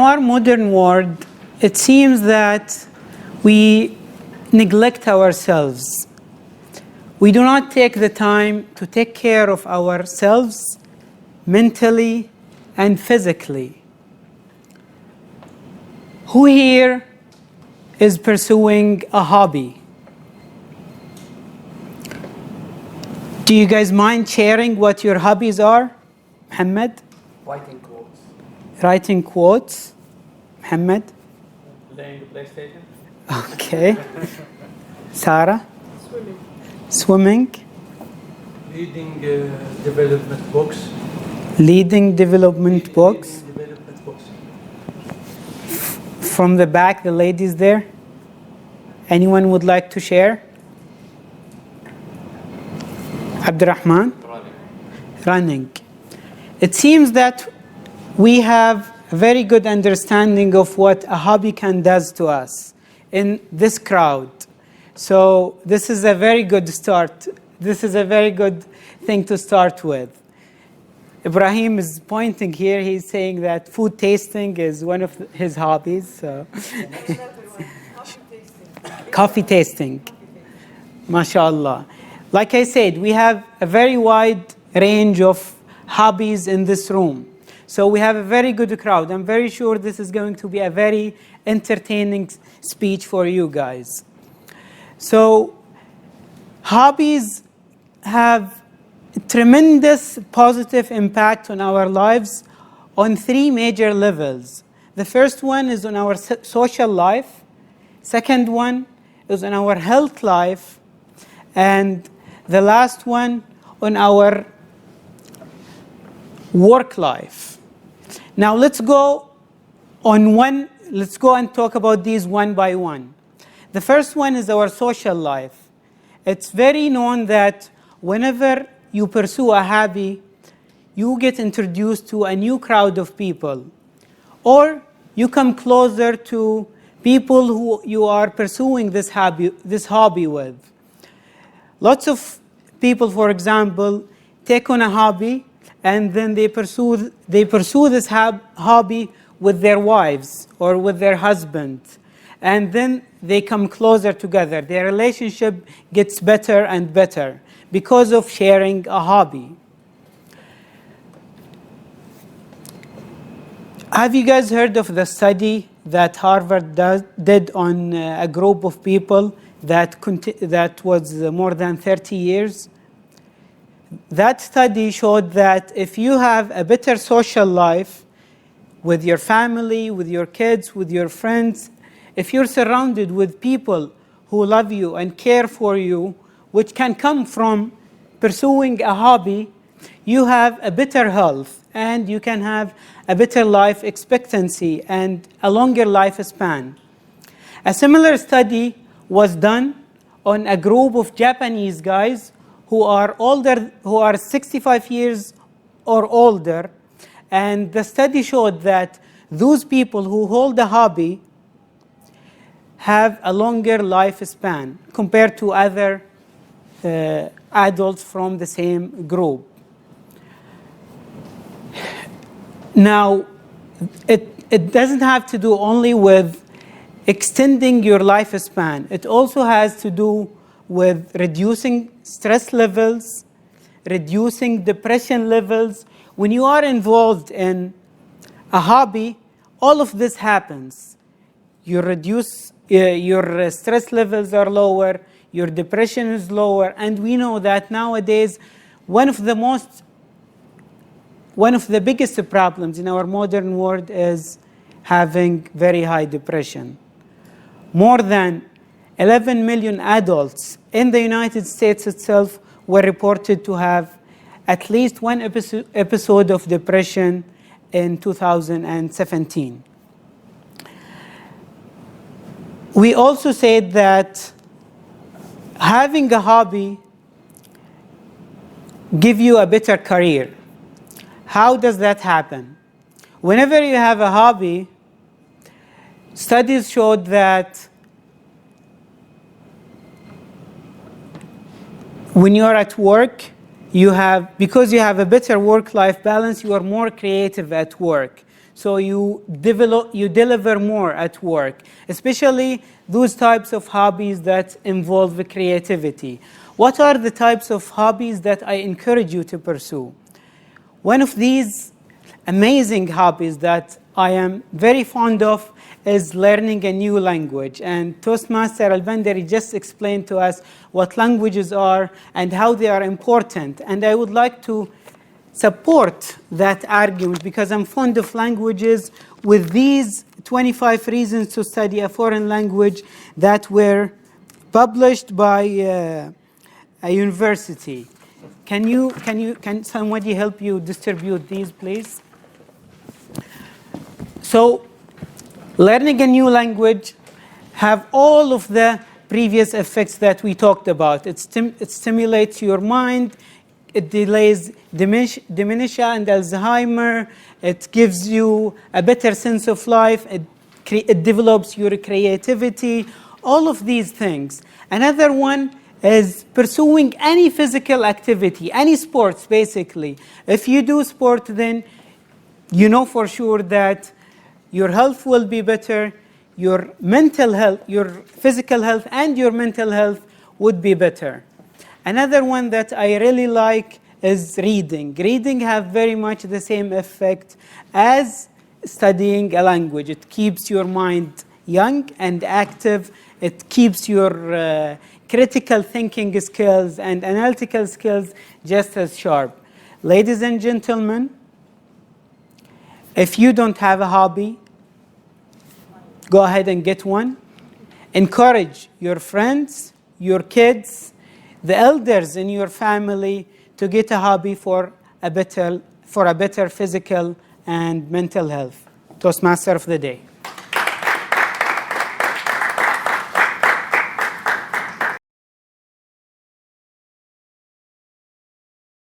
our modern world, it seems that we neglect ourselves. We do not take the time to take care of ourselves mentally and physically. Who here is pursuing a hobby? Do you guys mind sharing what your hobbies are? Mohammed? Writing quotes. Writing quotes. Mohammed? Playing the PlayStation. Okay. Sarah? Swimming. Swimming. Reading development books. Leading development books. Reading development books. From the back, the ladies there. Anyone would like to share? Abdurrahman? Running. It seems that we have a very good understanding of what a hobby can do to us in this crowd. So this is a very good start. This is a very good thing to start with. Ibrahim is pointing here. He's saying that food tasting is one of his hobbies. So. Coffee tasting. MashaAllah. Like I said, we have a very wide range of hobbies in this room. So we have a very good crowd. I'm very sure this is going to be a very entertaining speech for you guys. So hobbies have tremendous positive impact on our lives on three major levels. The first one is on our social life. Second one is on our health life. And the last one on our work life. Now let's go and talk about these one by one. The first one is our social life. It's very known that whenever you pursue a hobby, you get introduced to a new crowd of people, or you come closer to people who you are pursuing this hobby with. Lots of people, for example, take on a hobby and then they pursue this hobby with their wives or with their husbands. And then they come closer together. Their relationship gets better and better because of sharing a hobby. Have you guys heard of the study that Harvard did on a group of people that was more than 30 years? That study showed that if you have a better social life with your family, with your kids, with your friends, if you're surrounded with people who love you and care for you, which can come from pursuing a hobby, you have a better health and you can have a better life expectancy and a longer lifespan. A similar study was done on a group of Japanese guys who are 65 years or older, and the study showed that those people who hold a hobby have a longer lifespan compared to other adults from the same group. Now, it doesn't have to do only with extending your lifespan. It also has to do with reducing stress levels, reducing depression levels. When you are involved in a hobby, all of this happens. You reduce, your stress levels are lower, your depression is lower, and we know that nowadays one of the biggest problems in our modern world is having very high depression. More than 11 million adults in the United States itself were reported to have at least one episode of depression in 2017. We also said that having a hobby gives you a better career. How does that happen? Whenever you have a hobby, studies showed that when you are at work, because you have a better work-life balance, you are more creative at work. so you deliver more at work, especially those types of hobbies that involve creativity. What are the types of hobbies that I encourage you to pursue? One of these amazing hobbies that I am very fond of is learning a new language. And Toastmaster Al-Bandari just explained to us what languages are and how they are important. And I would like to support that argument because I'm fond of languages with these 25 reasons to study a foreign language that were published by a university. Can somebody help you distribute these, please? So, learning a new language have all of the previous effects that we talked about. It stimulates your mind. It delays dementia and Alzheimer. It gives you a better sense of life. It develops your creativity. All of these things. Another one is pursuing any physical activity, any sports, basically. If you do sport, then you know for sure that your health will be better, your mental health, your physical health, and your mental health would be better. Another one that I really like is reading. Reading have very much the same effect as studying a language. It keeps your mind young and active. It keeps your critical thinking skills and analytical skills just as sharp. Ladies and gentlemen, if you don't have a hobby, go ahead and get one. Encourage your friends, your kids, the elders in your family to get a hobby for a better physical and mental health. Toastmaster of the day.